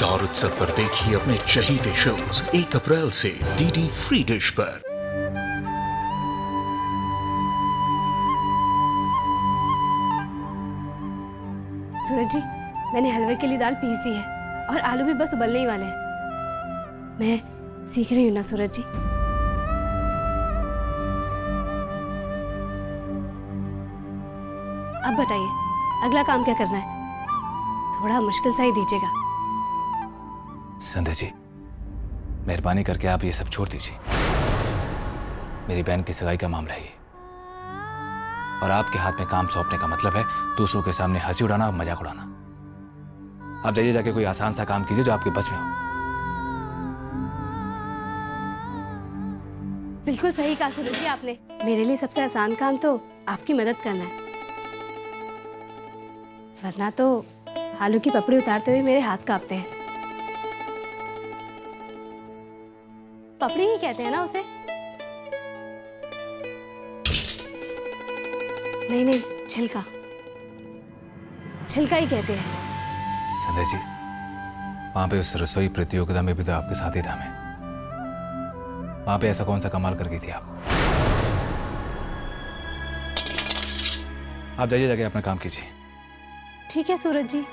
Star उत्सव पर देखिए अपने चहीते शोज 1 अप्रैल से डीडी फ्री डिश पर। सूरज जी, मैंने हलवे के लिए दाल पीस दी है और आलू भी बस उबलने ही वाले हैं। मैं सीख रही हूँ ना सूरज जी। अब बताइए अगला काम क्या करना है? थोड़ा मुश्किल सा ही दीजिएगा। संध्या जी, मेहरबानी करके आप ये सब छोड़ दीजिए। मेरी बहन की सगाई का मामला है ये, और आपके हाथ में काम सौंपने का मतलब है दूसरों के सामने हंसी उड़ाना और मजाक उड़ाना। आप जाइए, जाके कोई आसान सा काम कीजिए जो आपके बस में हो। बिल्कुल सही कहा सूरज जी आपने। मेरे लिए सबसे आसान काम तो आपकी मदद करना है, वरना तो आलू की पपड़ी उतारते हुए मेरे हाथ कांपते हैं। पपड़ी ही कहते हैं ना उसे? नहीं नहीं, छिलका, छिलका ही कहते हैं। संध्या जी, वहां पे उस रसोई प्रतियोगिता में भी तो आपके साथ ही था मैं। वहां पे ऐसा कौन सा कमाल कर गई थी आप? आप जाइए, जाके अपना काम कीजिए। ठीक है सूरज जी।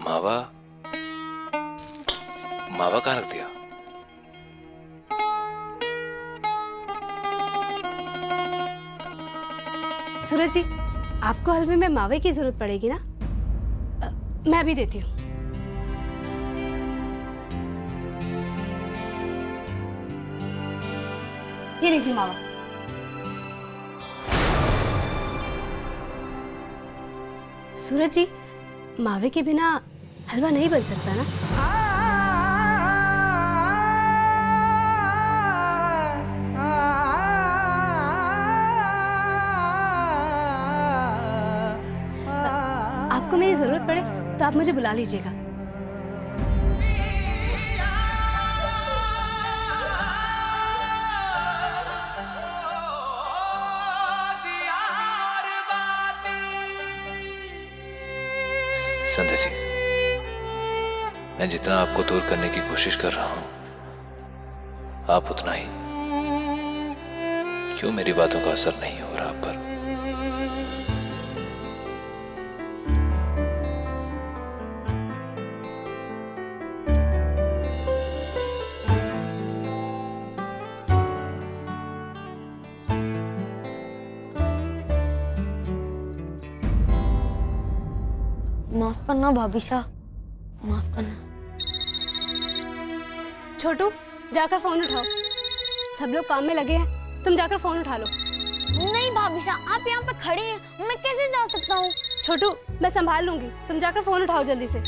मावा, मावा कहाँ रख दिया? सूरज जी, आपको हलवे में मावे की जरूरत पड़ेगी ना? मैं भी देती हूँ। ये लीजिए मावा। सूरज जी, मावे के बिना हलवा नहीं बन सकता ना? आपको मेरी जरूरत पड़े तो आप मुझे बुला लीजिएगा। संध्या जी, मैं जितना आपको दूर करने की कोशिश कर रहा हूं, आप उतना ही। क्यों मेरी बातों का असर नहीं हो रहा आप पर? माफ करना भाभी साहब, माफ करना। छोटू, जाकर फोन उठाओ। सब लोग काम में लगे हैं, तुम जाकर फोन उठा लो। नहीं भाभी साहब, आप यहाँ पे खड़ी हैं, मैं कैसे जा सकता हूँ? छोटू, मैं संभाल लूंगी, तुम जाकर फोन उठाओ जल्दी से।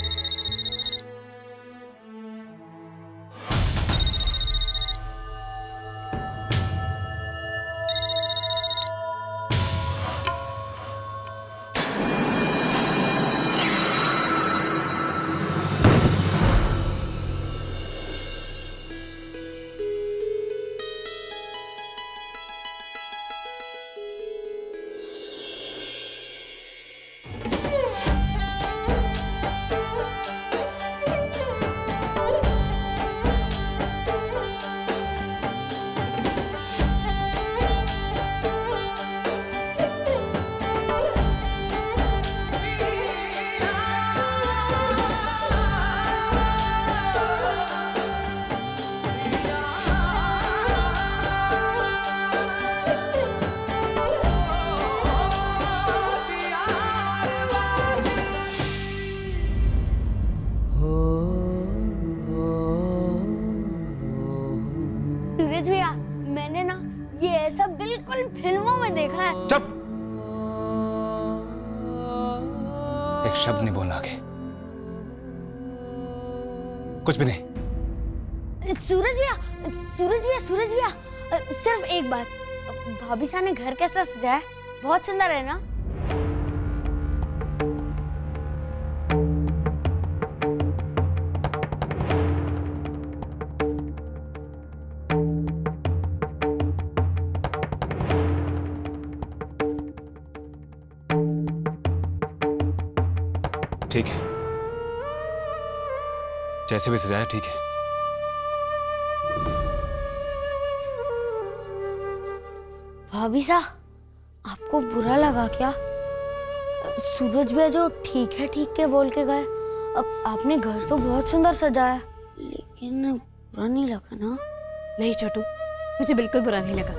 लगा के? कुछ भी नहीं। सूरज भैया, सूरज भैया, सूरज भैया, सिर्फ एक बात, भाभी साहब ने घर कैसा सजाया है? बहुत सुंदर है ना? ठीक है, जैसे भी सजाया ठीक है। भाभी साहब, आपको बुरा लगा क्या? सूरज भैया जो ठीक है बोल के गए, अब आपने घर तो बहुत सुंदर सजाया, लेकिन बुरा नहीं लगा ना? नहीं छोटू, मुझे बिल्कुल बुरा नहीं लगा।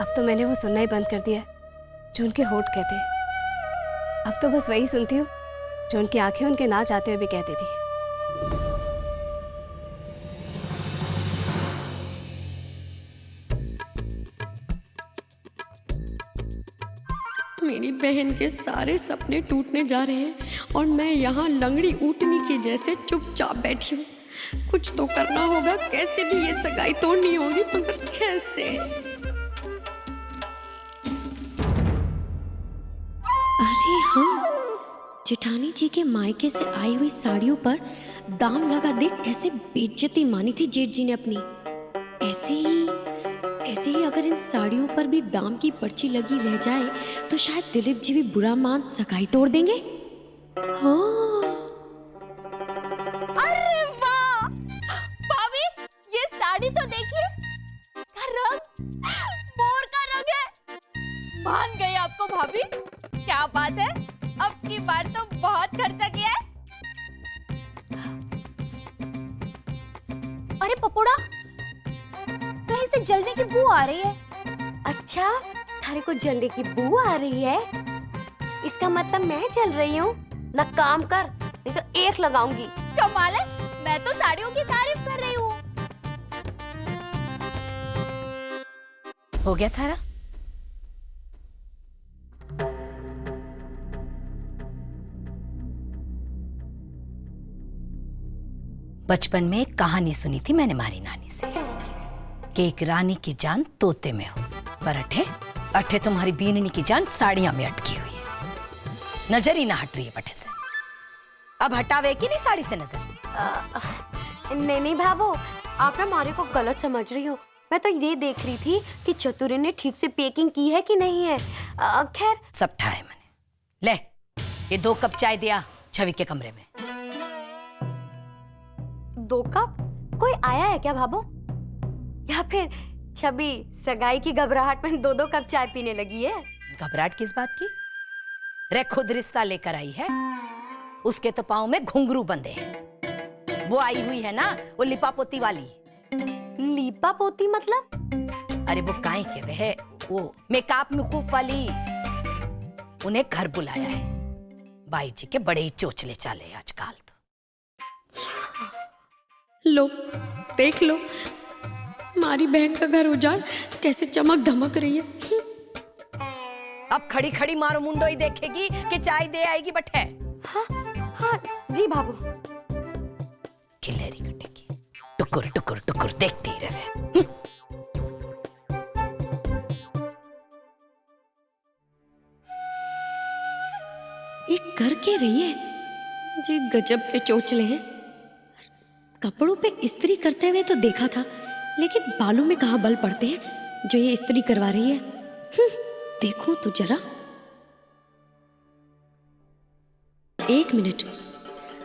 अब तो मैंने वो सुनना ही बंद कर दिया है जो उनके होठ कहते हैं। अब तो बस वही सुनती हूँ जो उनकी आंखें उनके ना चाहते हुए भी कह देती है। मेरी बहन के सारे सपने टूटने जा रहे हैं और मैं यहाँ लंगड़ी ऊँटनी के जैसे चुपचाप बैठी हूँ। कुछ तो करना होगा, कैसे भी ये सगाई तोड़नी होगी, मगर कैसे? अरे हाँ, जेठानी जी के मायके से आई हुई साड़ियों पर दाम लगा देख कैसे बेइज्जती मानी थी जेठ जी ने अपनी। ऐसे ही अगर इन साड़ियों पर भी दाम की पर्ची लगी रह जाए तो शायद दिलीप जी भी बुरा मान सगाई तोड़ देंगे। हाँ। अरे वाह भाभी, ये साड़ी तो देखिए, इसका रंग मोर का रंग है। मान गई आपको भाभी, क्या बात है, अब की बार तो बहुत खर्चा किया है। अरे पपोड़ा, कहीं से जलने की बू आ रही है। अच्छा, थारे को जलने की बू आ रही है? इसका मतलब मैं जल रही हूँ ना? काम कर, नहीं तो एक लगाऊंगी। कमाल है, मैं तो साड़ियों की तारीफ कर रही हूँ। हो गया थारा? बचपन में एक कहानी सुनी थी मैंने हमारी नानी से कि एक रानी की जान तोते में हो, पर अठे तुम्हारी बीननी की जान साड़ियां में अटकी हुई है। नजर ही ना हट रही है पठे से। अब हटावे कि नहीं साड़ी से नजर? नहीं भाभो, आप ना मारे को गलत समझ रही हो। मैं तो ये देख रही थी कि चतुरी ने ठीक से पैकिंग की है कि नहीं है। खैर सब ठाए मैंने। ले, ये 2 कप चाय दिया छवि के कमरे में। 2 कप? कोई आया है क्या भाभो? या फिर छवि सगाई की घबराहट में 2-2 कप चाय पीने लगी है? घबराहट किस बात की? रे खुद रिश्ता लेकर आई है, उसके तो पाँव में घुंघरू बंधे हैं। वो आई हुई है ना, वो लिपा पोती वाली। लीपा पोती मतलब? अरे वो काहे के वह, वो मेकअप मुकूफ वाली। उन्हें घर बुलाया है। बाई जी के बड़े ही चोचले चाले आजकल तो। लो, देख लो, हमारी बहन का घर उजाड़ कैसे चमक धमक रही है। अब खड़ी खड़ी मारो मुंडो ही देखेगी कि चाय दे आएगी बट है। हाँ जी बाबू। खिलेरी कटेगी, टुकुर टुकुर टुकुर देखती रहे। ये कर के रही है जी, गजब के चोचले हैं। कपड़ों पे इस्त्री करते हुए तो देखा था, लेकिन बालों में कहाँ बल पड़ते हैं जो ये इस्त्री करवा रही है। देखो तो जरा। 1 मिनट,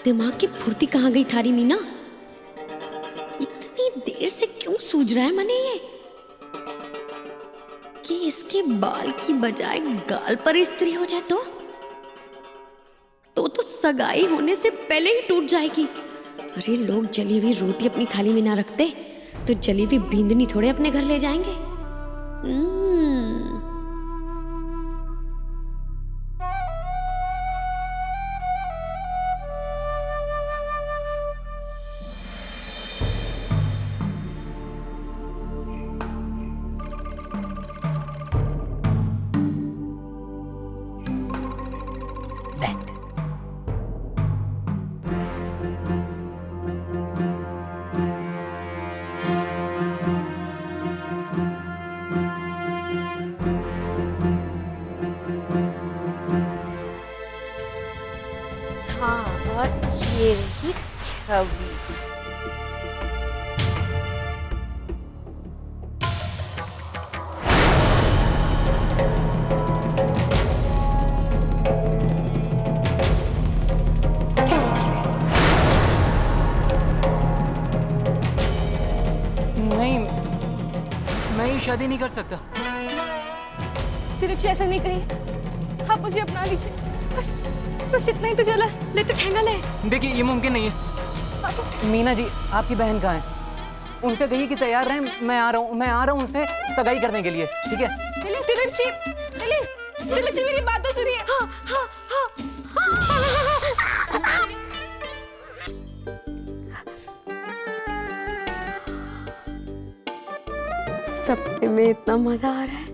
दिमाग की फुर्ती कहाँ गई थारी मीना? इतनी देर से क्यों सूझ रहा है मने ये कि इसके बाल की बजाय गाल पर इस्त्री हो जाए तो सगाई होने से पहले ही टूट जाएगी। अरे लोग जली हुई रोटी अपनी थाली में ना रखते तो जली हुई बींदनी थोड़े अपने घर ले जाएंगे। हाँ, और ये रही छवि। नहीं, मैं ये शादी नहीं कर सकता। दिलीप जी ऐसा नहीं कही, आप मुझे अपना लीजिए, बस बस इतना ही तो चला। ले तो ठेंगा ले। देखिए ये मुमकिन नहीं है। मीना जी आपकी बहन कहाँ है? उनसे कहिए कि तैयार रहें, मैं आ रहा हूँ उनसे सगाई करने के लिए, ठीक है? दिलीप जी, दिलीप जी मेरी बात तो सुनिए। हाँ, हाँ, हाँ, सपने में इतना मजा आ रहा है,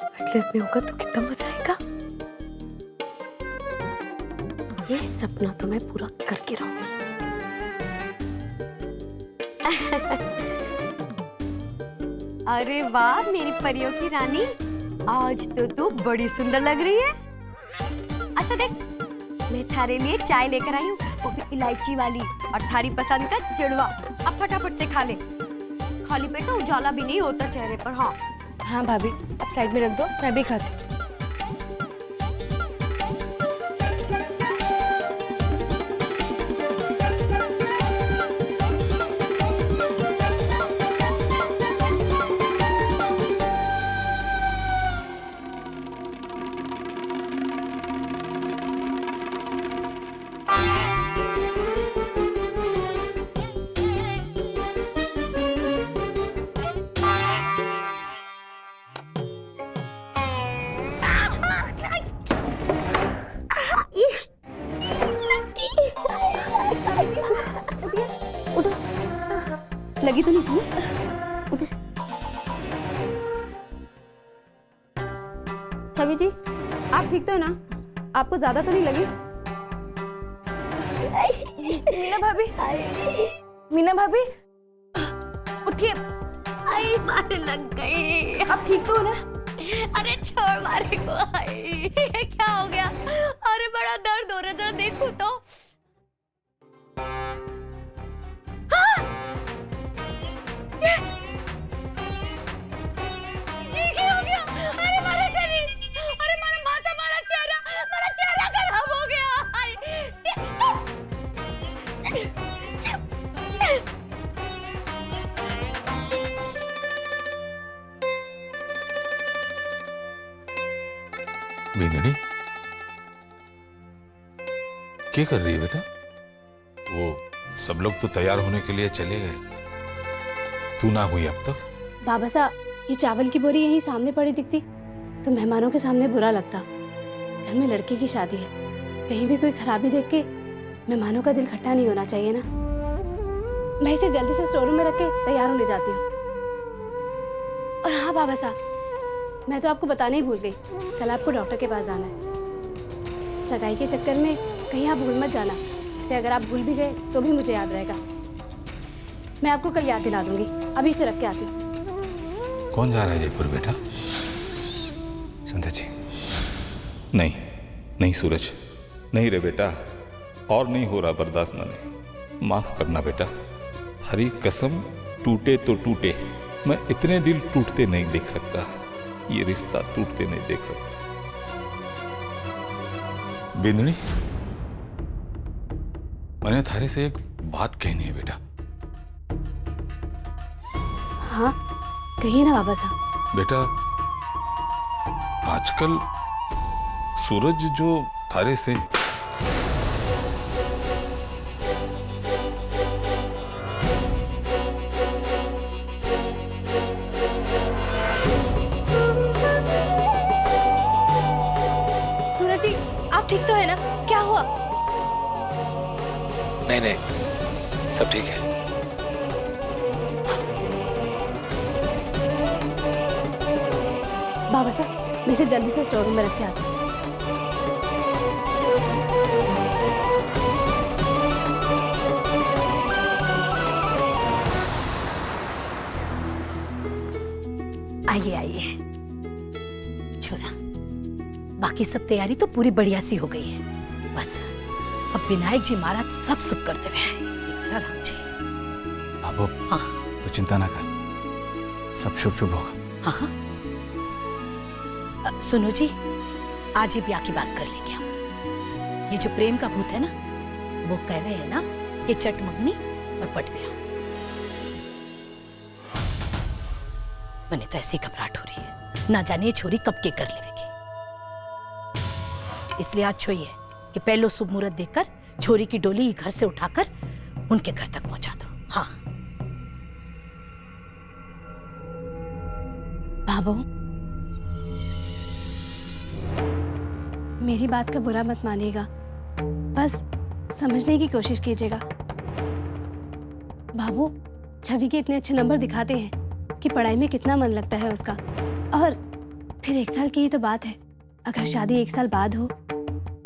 असलियत में होगा तो कितना मजा आएगा। ये सपना तो मैं पूरा करके रहूंगी। अरे वाह मेरी परियों की रानी, आज तो तू बड़ी सुंदर लग रही है। अच्छा देख, मैं थारे लिए चाय लेकर आई हूँ, वो भी इलायची वाली, और थारी पसंद का चिड़वा। अब फटाफट से खा ले, खाली पेट ना उजाला भी नहीं होता चेहरे पर। हाँ हाँ भाभी, अब साइड में रख दो, मैं भी खाती हूँ। लगी तो नहीं थी? छवि जी, आप ठीक तो है ना? आपको ज्यादा तो नहीं लगी? मीना भाभी, उठिए। आई मारे लग गई। आप ठीक तो हो ना? अरे छोड़ मारे को। आई क्या हो गया? अरे बड़ा दर्द हो रहा है, जरा देखो तो। ये क्या हो गया? अरे मारा शरीर, अरे मारा माथा, मारा चेहरा खराब हो गया। बिंदनी, क्या कर रही है बेटा? वो सब लोग तो तैयार होने के लिए चले गए, तू ना हुई अब तक? बाबा साहब, ये चावल की बोरी यहीं सामने पड़ी दिखती तो मेहमानों के सामने बुरा लगता। घर में लड़की की शादी है, कहीं भी कोई खराबी देख के मेहमानों का दिल खट्टा नहीं होना चाहिए ना। मैं इसे जल्दी से स्टोर रूम में रख के तैयार होने जाती हूँ। और हाँ बाबा साहब, मैं तो आपको बताने ही भूल गई, कल आपको डॉक्टर के पास जाना है। सगाई के चक्कर में कहीं आप भूल मत जाना, ऐसे अगर आप भूल भी गए तो भी मुझे याद रहेगा। मैं आपको कल याद दिला दूंगी, अभी इसे रख के आती हूँ। कौन जा रहा है जयपुर बेटा? सुंदर जी। नहीं नहीं सूरज, नहीं रे बेटा, और नहीं हो रहा बर्दाश्त मैंने, माफ करना बेटा। हरी कसम, टूटे तो टूटे, मैं इतने दिल टूटते नहीं देख सकता, ये रिश्ता टूटते नहीं देख सकता। बिंदनी, मैंने थारे से एक बात कहनी है बेटा। हाँ कहिए ना बाबा साहब। बेटा, आजकल सूरज जो थारे से सूरज जी, आप ठीक तो है ना? क्या हुआ? नहीं नहीं, सब ठीक है। बाबा साहब, मैं इसे जल्दी से स्टोर रूम में रख के आती हूँ। आइए आइए। छोरा, बाकी सब तैयारी तो पूरी बढ़िया सी हो गई है, बस अब विनायक जी महाराज सब सुख करते हुए राम जी। बाबू हाँ तो चिंता ना कर, सब शुभ शुभ होगा। हाँ हाँ। सुनो जी, आज ही ब्याह की बात कर लेंगे हम। ये जो प्रेम का भूत है ना, वो कहवे है ना कि चट मंगनी और पट गया। मैंने तो ऐसी घबराहट हो रही है, ना जाने ये छोरी कब के कर लेवेगी। इसलिए आज छोई है कि पहले शुभ मुहूर्त देखकर छोरी की डोली घर से उठाकर उनके घर तक पहुंचा दो। हाँ बाबू, मेरी बात का बुरा मत मानिएगा, बस समझने की कोशिश कीजिएगा। बाबू छवि के इतने अच्छे नंबर दिखाते हैं कि पढ़ाई में कितना मन लगता है उसका, और फिर 1 साल की ही तो बात है। अगर शादी 1 साल बाद हो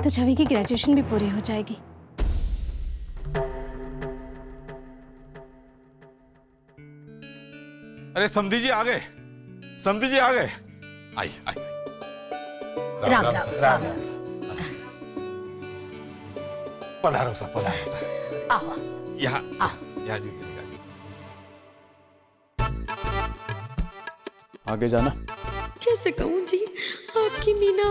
तो छवि की ग्रेजुएशन भी पूरी हो जाएगी। अरे समधी जी आ गए, समधी जी आ गए। आई आई। राम राम राम। पधारो सा, पधारो सा। आओ यहाँ आओ। यहाँ जी। आगे जाना। कैसे कहूँ जी, आपकी मीना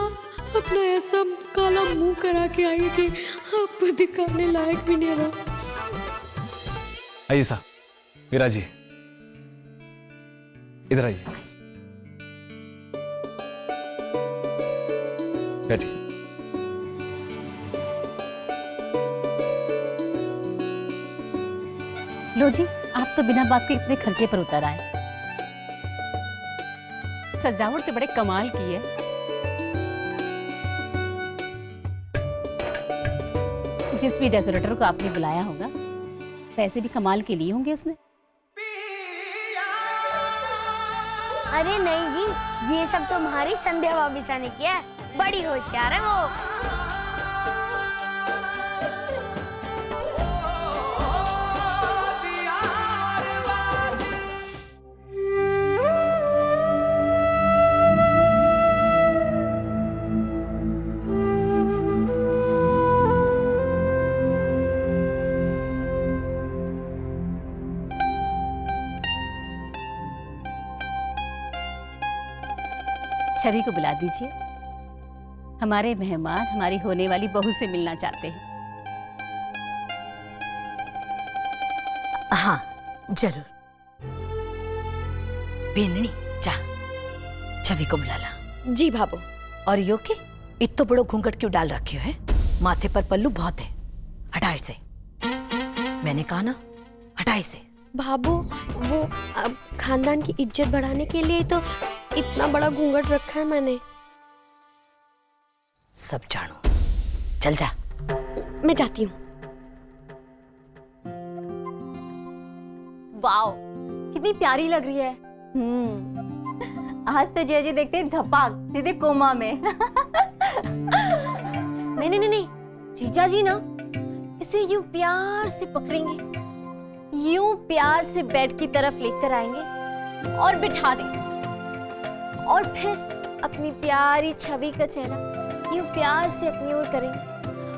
अपना ऐसा काला मुंह करा के आई थी, आपको दिखाने लायक भी नहीं रहा। आइए साहब, मीरा जी इधर आइए, बैठिए। लो जी, आप तो बिना बात के इतने खर्चे पर उतर आए। सजावट तो बड़े कमाल की है। जिस भी डेकोरेटर को आपने बुलाया होगा, पैसे भी कमाल के लिए होंगे उसने। अरे नहीं जी, ये सब तो हमारी संध्या भाभी सा ने किया है, बड़ी होशियार है वो। छवि को बुला दीजिए, हमारे मेहमान हमारी होने वाली बहू से मिलना चाहते हैं। हाँ जरूर। बेननी जा, छवि को बुला ला। जी भाभो। और यो के इतो बड़ो घूंघट क्यों डाल रखे है? माथे पर पल्लू बहुत है, हटा इसे। मैंने कहा ना, हटा इसे। भाभो वो अब खानदान की इज्जत बढ़ाने के लिए तो इतना बड़ा घूंघट रखा है मैंने। सब जानो, चल जा। मैं जाती हूँ। वाओ, कितनी प्यारी लग रही है। आज तो जय जी देखते हैं धपाक सीधे कोमा में। नहीं नहीं नहीं नहीं, जीजा जी ना इसे यूं प्यार से पकड़ेंगे, यूं प्यार से बेड की तरफ लेकर आएंगे और बिठा देंगे, और फिर अपनी प्यारी छवि का चेहरा यूं प्यार से अपनी ओर करेंगे,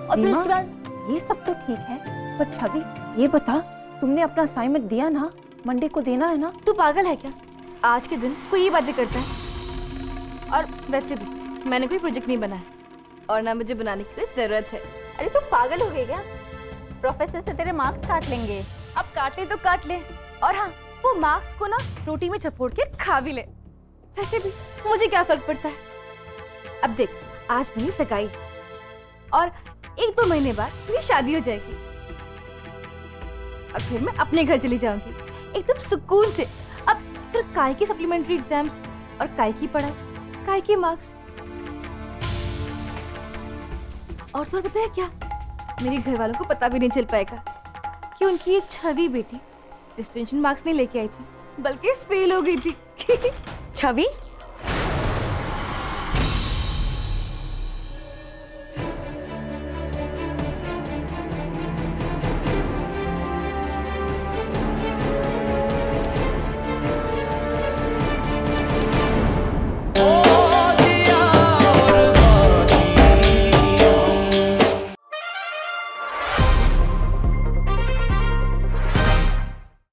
और फिर उसके बाद ये सब तो ठीक है, पर छवि ये बता, तुमने अपना असाइनमेंट दिया ना, मंडे को देना है ना? तू पागल है क्या? आज के दिन कोई ये बातें करता है? और वैसे भी मैंने कोई प्रोजेक्ट नहीं बनाया और ना मुझे बनाने की कोई जरूरत है। अरे तू पागल हो गई क्या? प्रोफेसर से तेरे मार्क्स काट लेंगे। अब काटे तो काट ले, और हाँ वो मार्क्स को ना रोटी में चपोड़ के खा भी ले। वैसे भी मुझे क्या फर्क पड़ता है? अब देख, आज मेरी सगाई और 1-2 महीने बाद मेरी शादी हो जाएगी, और फिर मैं अपने घर चली जाऊंगी एकदम सुकून से। अब फिर काय की सप्लीमेंट्री एग्जाम्स और काय की पढ़ाई, काय के मार्क्स। और तो पता है क्या, मेरे घर वालों को पता भी नहीं चल पाएगा कि उनकी ये छवि बेटी डिस्टिंक्शन मार्क्स नहीं लेके आई थी, बल्कि फेल हो गई थी। छवि